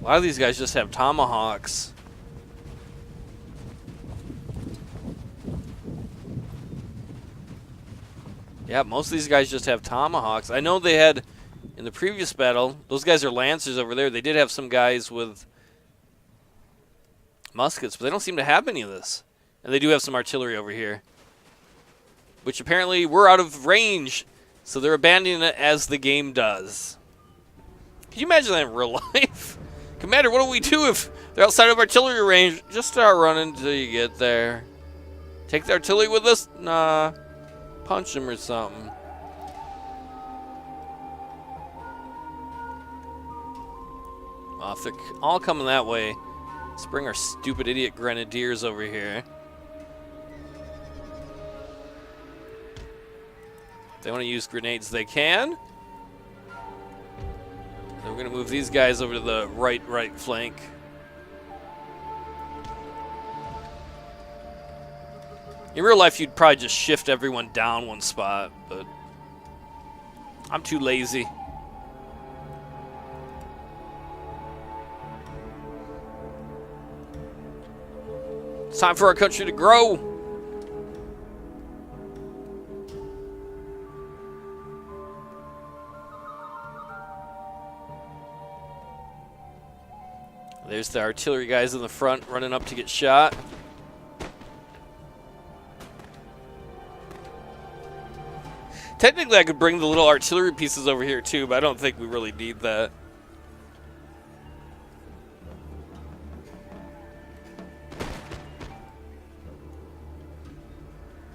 A lot of these guys just have tomahawks. Yeah, most of these guys just have tomahawks. I know they had, in the previous battle, those guys are lancers over there. They did have some guys with muskets, but they don't seem to have any of this. And they do have some artillery over here, which apparently we're out of range, so they're abandoning it as the game does. Can you imagine that in real life? Commander, what do we do if they're outside of artillery range? Just start running until you get there. Take the artillery with us? Nah. punch him or something. If they're all coming that way, let's bring our stupid idiot grenadiers over here. If they want to use grenades, they can. Then we're going to move these guys over to the right flank. In real life, you'd probably just shift everyone down one spot, but I'm too lazy. It's time for our country to grow. There's the artillery guys in the front running up to get shot. Technically, I could bring the little artillery pieces over here too, but I don't think we really need that.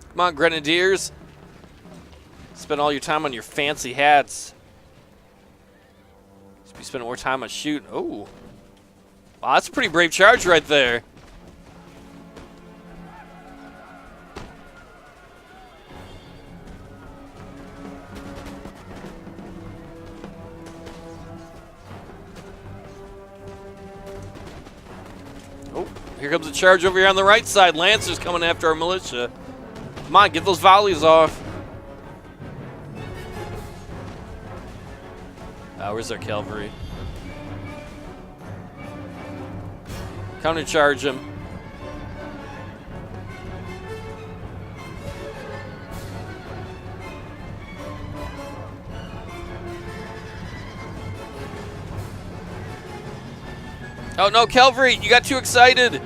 Come on, grenadiers. Spend all your time on your fancy hats. Should be spending more time on shooting. Oh. Wow, that's a pretty brave charge right there. Oh, here comes a charge over here on the right side. Lancers coming after our militia. Come on, get those volleys off. Where's our cavalry? Countercharge him. Oh no, cavalry! You got too excited!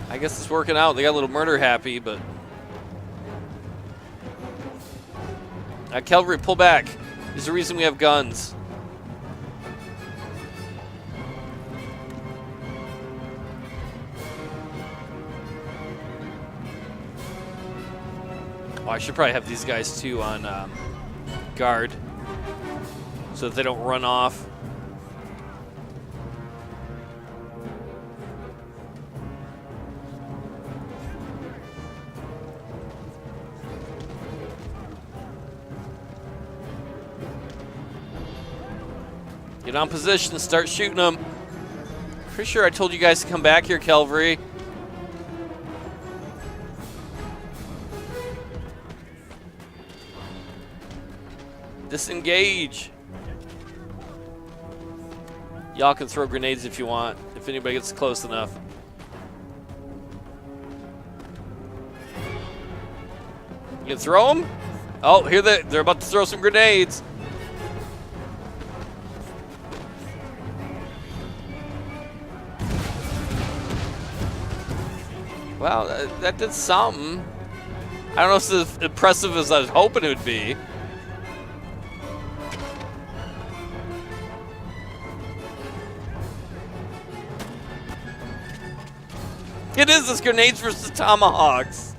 I guess it's working out. They got a little murder happy, but... cavalry, pull back. There's a reason we have guns. Oh, I should probably have these guys too on guard so that they don't run off. Get on position and start shooting them. Pretty sure I told you guys to come back here, cavalry. Disengage. Y'all can throw grenades if you want, if anybody gets close enough. You can throw them? Oh, here they're about to throw some grenades. Wow, that did something. I don't know if it's as impressive as I was hoping it would be. It is this grenades versus tomahawks.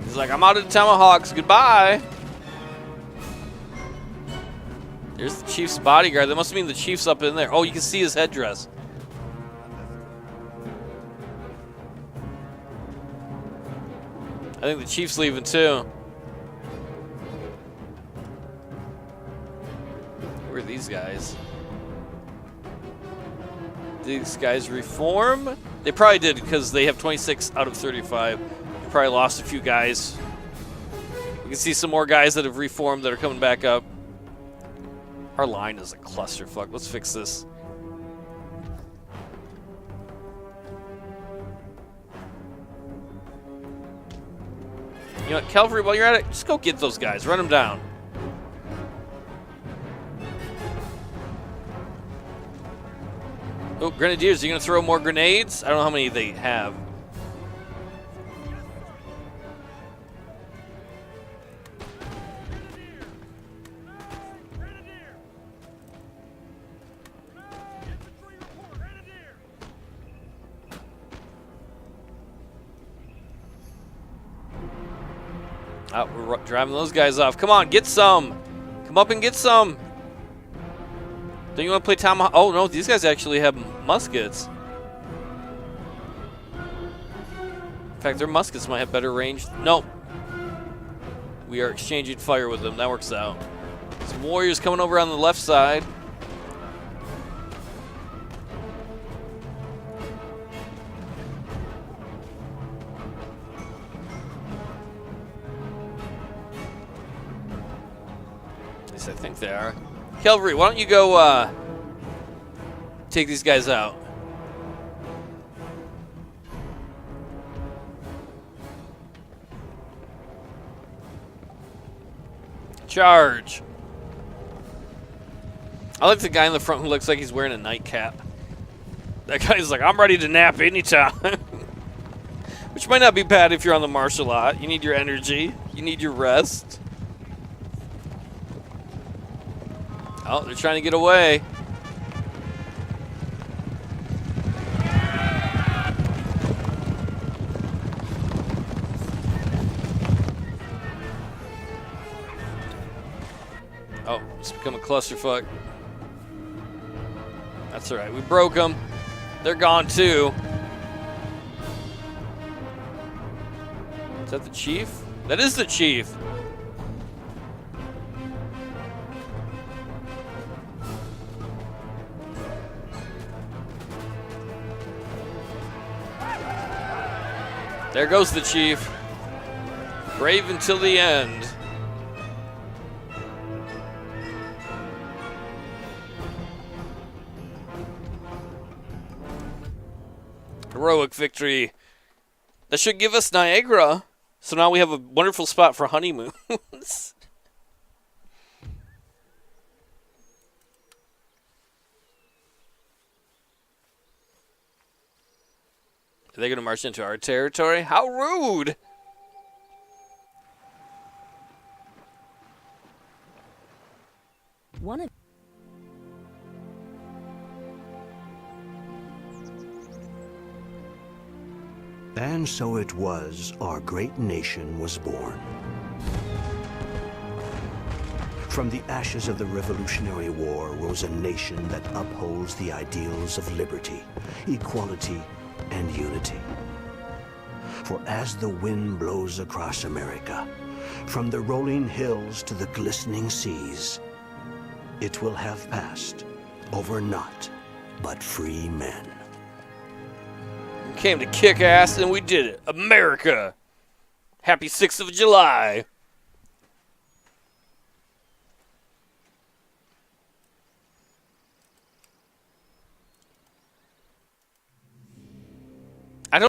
He's like, I'm out of the tomahawks. Goodbye. There's the chief's bodyguard. That must mean the chief's up in there. Oh, you can see his headdress. I think the chief's leaving too. Who are these guys? These guys reform? They probably did because they have 26 out of 35. They probably lost a few guys. You can see some more guys that have reformed that are coming back up. Our line is a clusterfuck. Let's fix this. You know what, cavalry, while you're at it, just go get those guys. Run them down. Oh, grenadiers, are you going to throw more grenades? I don't know how many they have. We're driving those guys off. Come on, get some. Come up and get some. Don't you want to play Tomahawk? Oh, no, these guys actually have muskets. In fact, their muskets might have better range. Nope. We are exchanging fire with them. That works out. Some warriors coming over on the left side. At least I think they are. Cavalry, why don't you go take these guys out? Charge. I like the guy in the front who looks like he's wearing a nightcap. That guy's like, I'm ready to nap anytime. Which might not be bad if you're on the martial lot. You need your energy. You need your rest. Oh, they're trying to get away. Oh, it's become a clusterfuck. That's all right. We broke them. They're gone too. Is that the chief? That is the chief. There goes the chief. Brave until the end. Heroic victory. That should give us Niagara. So now we have a wonderful spot for honeymoons. Are they going to march into our territory? How rude! One of And so it was our great nation was born. From the ashes of the Revolutionary War rose a nation that upholds the ideals of liberty, equality, and unity. For as the wind blows across America, from the rolling hills to the glistening seas, it will have passed over naught but free men. We came to kick ass and we did it. America! Happy 6th of July!